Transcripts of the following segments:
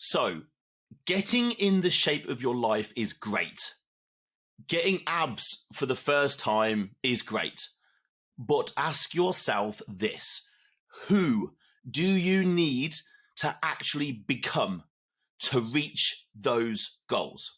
So, getting in the shape of your life is great. Getting abs for the first time is great. But ask yourself this: who do you need to actually become to reach those goals?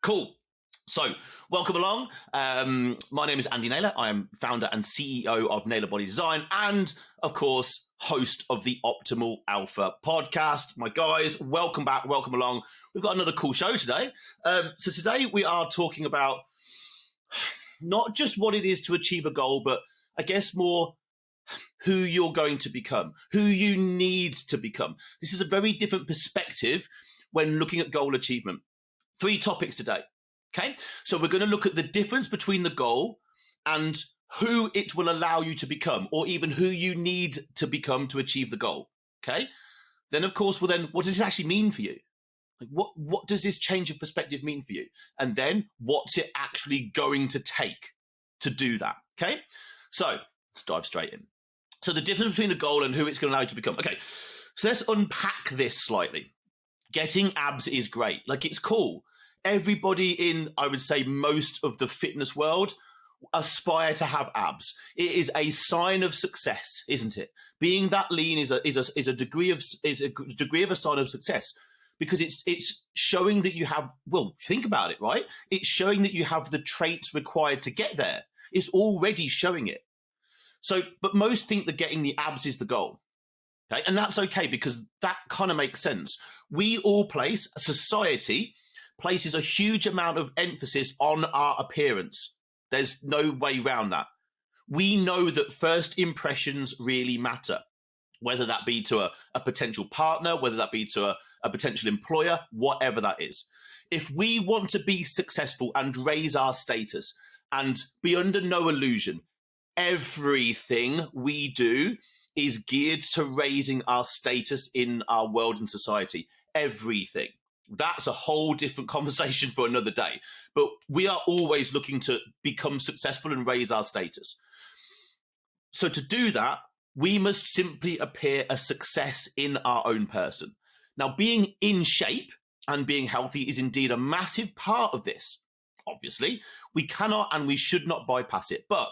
Cool. So, welcome along. My name is Andy Naylor. I am founder and CEO of Naylor Body Design and, of course, host of the Optimal Alpha podcast. My guys, welcome back. Welcome along. We've got another cool show today. So today we are talking about not just what it is to achieve a goal, but I guess more who you're going to become, who you need to become. This is a very different perspective when looking at goal achievement. 3 topics today, okay? So we're going to look at the difference between the goal and who it will allow you to become, or even who you need to become to achieve the goal, okay? Then, of course, what does this actually mean for you? Like, what does this change of perspective mean for you? And then, what's it actually going to take to do that, okay? So let's dive straight in. So the difference between the goal and who it's going to allow you to become. Okay, so let's unpack this slightly. Getting abs is great. Like, it's cool. Everybody in, I would say, most of the fitness world aspire to have abs. It is a sign of success, isn't it? Being that lean is a degree of a sign of success, because it's showing that you have, well, think about it, right? It's showing that you have the traits required to get there. It's already showing it. So, but most think that getting the abs is the goal. Okay? And that's okay, because that kind of makes sense. Society places a huge amount of emphasis on our appearance. There's no way around that. We know that first impressions really matter, whether that be to a potential partner, whether that be to a potential employer, whatever that is. If we want to be successful and raise our status, and be under no illusion, everything we do is geared to raising our status in our world and society. Everything. That's a whole different conversation for another day. But we are always looking to become successful and raise our status. So to do that, we must simply appear a success in our own person. Now, being in shape and being healthy is indeed a massive part of this. Obviously, we cannot and we should not bypass it. But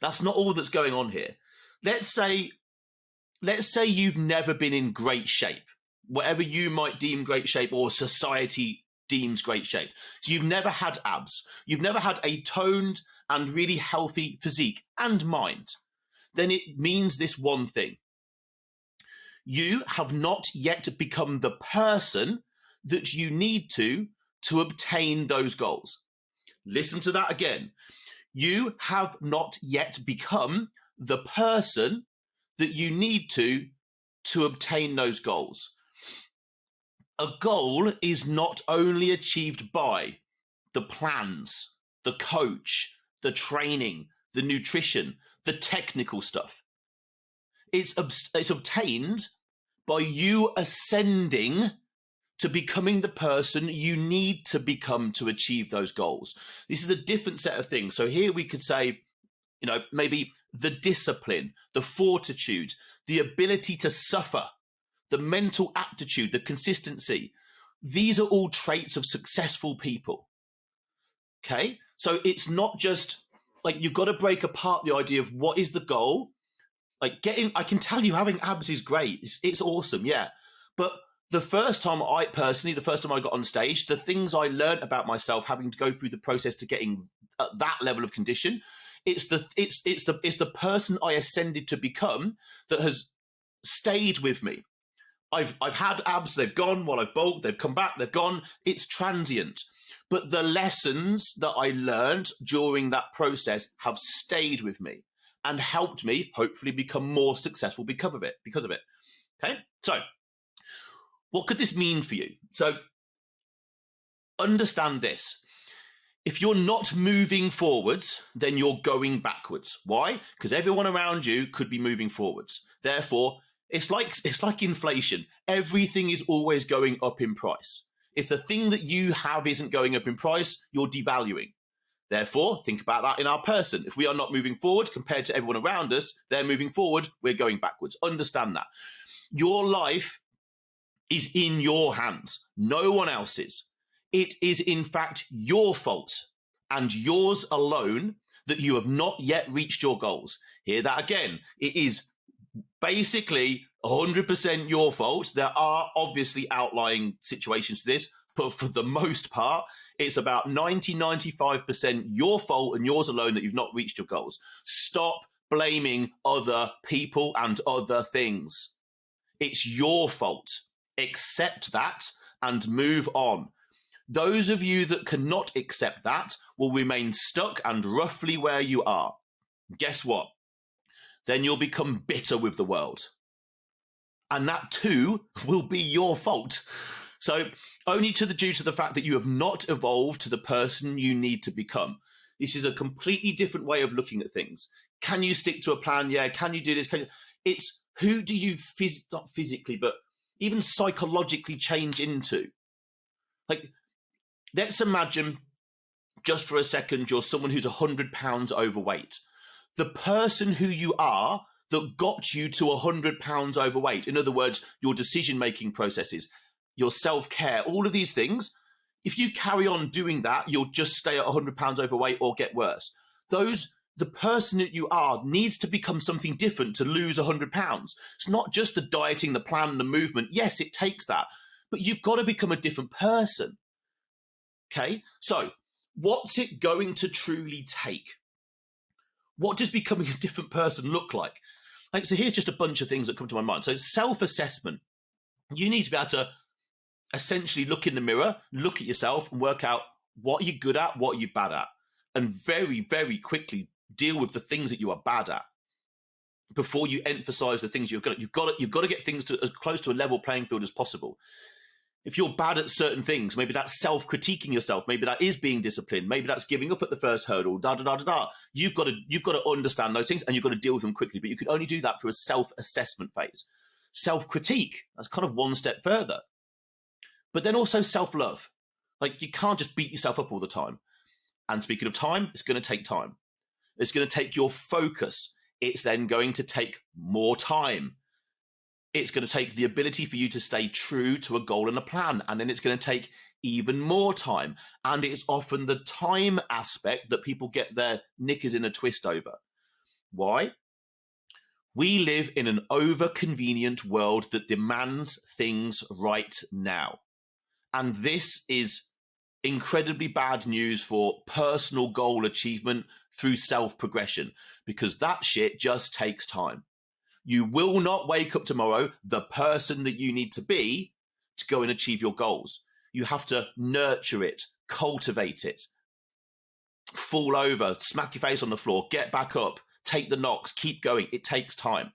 that's not all that's going on here. Let's say you've never been in great shape, whatever you might deem great shape or society deems great shape. So you've never had abs. You've never had a toned and really healthy physique and mind. Then it means this one thing. You have not yet become the person that you need to obtain those goals. Listen to that again. You have not yet become the person that you need to obtain those goals. A goal is not only achieved by the plans, the coach, the training, the nutrition, the technical stuff. It's obtained by you ascending to becoming the person you need to become to achieve those goals. This is a different set of things. So here we could say, maybe the discipline, the fortitude, the ability to suffer, the mental aptitude, the consistency. These are all traits of successful people. Okay? So it's not just like, you've got to break apart the idea of what is the goal. Like, I can tell you having abs is great. It's awesome. Yeah. But the first time I got on stage, the things I learned about myself having to go through the process to getting that level of condition, it's the person I ascended to become that has stayed with me. I've had abs, they've gone while I've bulked, they've come back, they've gone. It's transient. But the lessons that I learned during that process have stayed with me and helped me hopefully become more successful because of it. Okay? So, what could this mean for you? So, understand this. If you're not moving forwards, then you're going backwards. Why? Because everyone around you could be moving forwards. Therefore, it's like inflation. Everything is always going up in price. If the thing that you have isn't going up in price, you're devaluing. Therefore, think about that in our person. If we are not moving forward compared to everyone around us, they're moving forward, we're going backwards. Understand that. Your life is in your hands, no one else's. It is, in fact, your fault and yours alone that you have not yet reached your goals. Hear that again. It is basically 100% your fault. There are obviously outlying situations to this, but for the most part, it's about 95% your fault and yours alone that you've not reached your goals. Stop blaming other people and other things. It's your fault. Accept that and move on. Those of you that cannot accept that will remain stuck and roughly where you are. Guess what? Then you'll become bitter with the world. And that too will be your fault. So only due to the fact that you have not evolved to the person you need to become. This is a completely different way of looking at things. Can you stick to a plan? Yeah. Can you do this? It's who do you not physically, but even psychologically change into? Like, let's imagine just for a second, you're someone who's 100 pounds overweight. The person who you are that got you to 100 pounds overweight, in other words, your decision-making processes, your self-care, all of these things, if you carry on doing that, you'll just stay at 100 pounds overweight or get worse. The person that you are needs to become something different to lose 100 pounds. It's not just the dieting, the plan, the movement. Yes, it takes that, but you've got to become a different person. Okay, so what's it going to truly take? What does becoming a different person look like? So here's just a bunch of things that come to my mind. So self-assessment. You need to be able to essentially look in the mirror, look at yourself and work out what you're good at, what you're bad at, and very, very quickly deal with the things that you are bad at before you emphasize the things you're good at. You've got to get things to as close to a level playing field as possible. If you're bad at certain things, maybe that's self-critiquing yourself. Maybe that is being disciplined. Maybe that's giving up at the first hurdle. You've got to understand those things and you've got to deal with them quickly. But you can only do that through a self-assessment phase. Self-critique, that's kind of one step further. But then also self-love. Like, you can't just beat yourself up all the time. And speaking of time, it's going to take time. It's going to take your focus. It's then going to take more time. It's going to take the ability for you to stay true to a goal and a plan. And then it's going to take even more time. And it's often the time aspect that people get their knickers in a twist over. Why? We live in an over-convenient world that demands things right now. And this is incredibly bad news for personal goal achievement through self-progression, because that shit just takes time. You will not wake up tomorrow the person that you need to be to go and achieve your goals. You have to nurture it, cultivate it, fall over, smack your face on the floor, get back up, take the knocks, keep going. It takes time.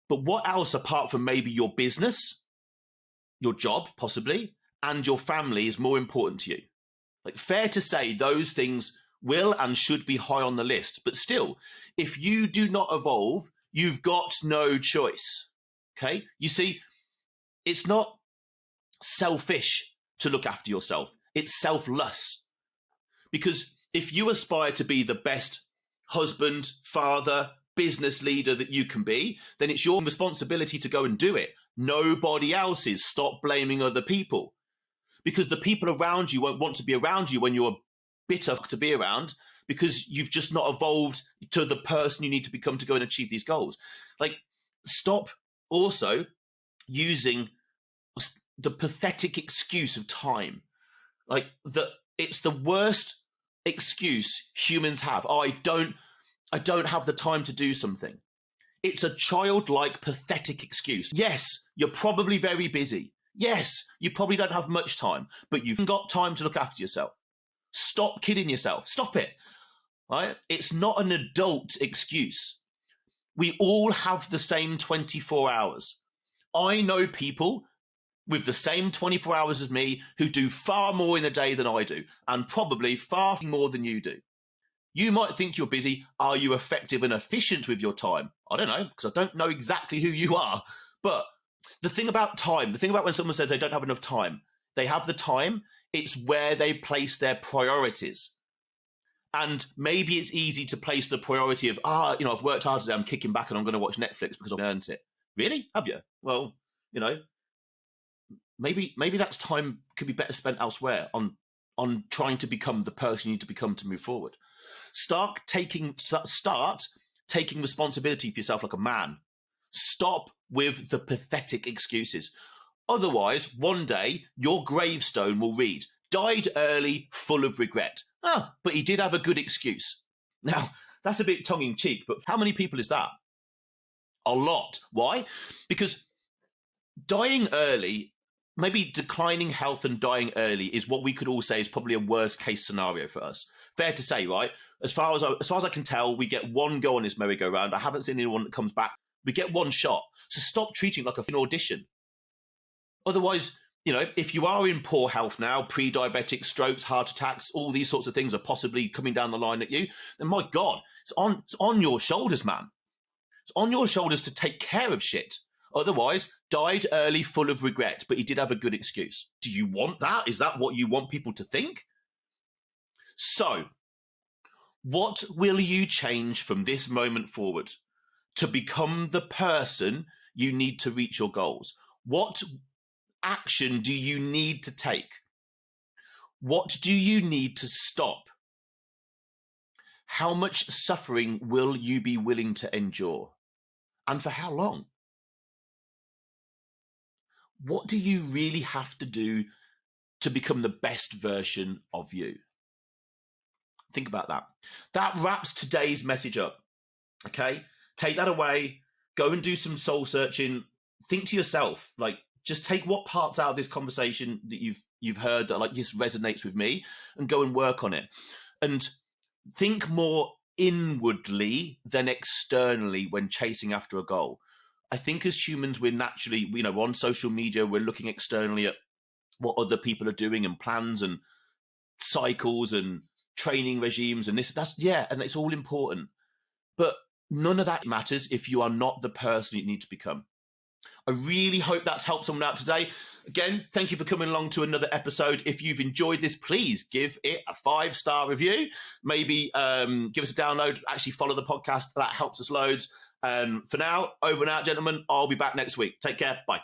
But what else, apart from maybe your business, your job, possibly, and your family, is more important to you? Like, fair to say those things will and should be high on the list. But still, if you do not evolve, you've got no choice. Okay? You see, it's not selfish to look after yourself. It's selfless. Because if you aspire to be the best husband, father, business leader that you can be, then it's your responsibility to go and do it. Nobody else's. Stop blaming other people. Because the people around you won't want to be around you when you're bitter to be around, because you've just not evolved to the person you need to become to go and achieve these goals. Like, stop also using the pathetic excuse of time. Like, it's the worst excuse humans have. Oh, I don't have the time to do something. It's a childlike, pathetic excuse. Yes, you're probably very busy. Yes, you probably don't have much time, but you've got time to look after yourself. Stop kidding yourself. Stop it. Right? It's not an adult excuse. We all have the same 24 hours. I know people with the same 24 hours as me who do far more in a day than I do, and probably far more than you do. You might think you're busy. Are you effective and efficient with your time? I don't know, because I don't know exactly who you are. But the thing about time, the thing about when someone says they don't have enough time, they have the time. It's where they place their priorities. And maybe it's easy to place the priority of, I've worked hard today, I'm kicking back and I'm going to watch Netflix because I've earned it. Really? Have you? Well, maybe that's time could be better spent elsewhere on trying to become the person you need to become to move forward. Start taking responsibility for yourself like a man. Stop with the pathetic excuses. Otherwise, one day, your gravestone will read, died early, full of regret. But he did have a good excuse. Now, that's a bit tongue-in-cheek, but how many people is that? A lot. Why? Because dying early, maybe declining health and dying early is what we could all say is probably a worst-case scenario for us. Fair to say, right? As far as I can tell, we get one go on this merry-go-round. I haven't seen anyone that comes back. We get one shot. So stop treating it like an audition. Otherwise, if you are in poor health now, pre-diabetic, strokes, heart attacks, all these sorts of things are possibly coming down the line at you, then my God, it's on your shoulders, man. It's on your shoulders to take care of shit. Otherwise, died early, full of regret, but he did have a good excuse. Do you want that? Is that what you want people to think? So, what will you change from this moment forward to become the person you need to reach your goals? What action do you need to take? What do you need to stop? How much suffering will you be willing to endure? And for how long? What do you really have to do to become the best version of you? Think about that. That wraps today's message up. Okay? Take that away. Go and do some soul searching. Think to yourself, just take what parts out of this conversation that you've heard that this resonates with me, and go and work on it. And think more inwardly than externally when chasing after a goal. I think as humans, we're naturally, on social media, we're looking externally at what other people are doing and plans and cycles and training regimes and and it's all important. But none of that matters if you are not the person you need to become. I really hope that's helped someone out today. Again, thank you for coming along to another episode. If you've enjoyed this, please give it a 5-star review. Maybe give us a download. Actually follow the podcast. That helps us loads. For now, over and out, gentlemen. I'll be back next week. Take care. Bye.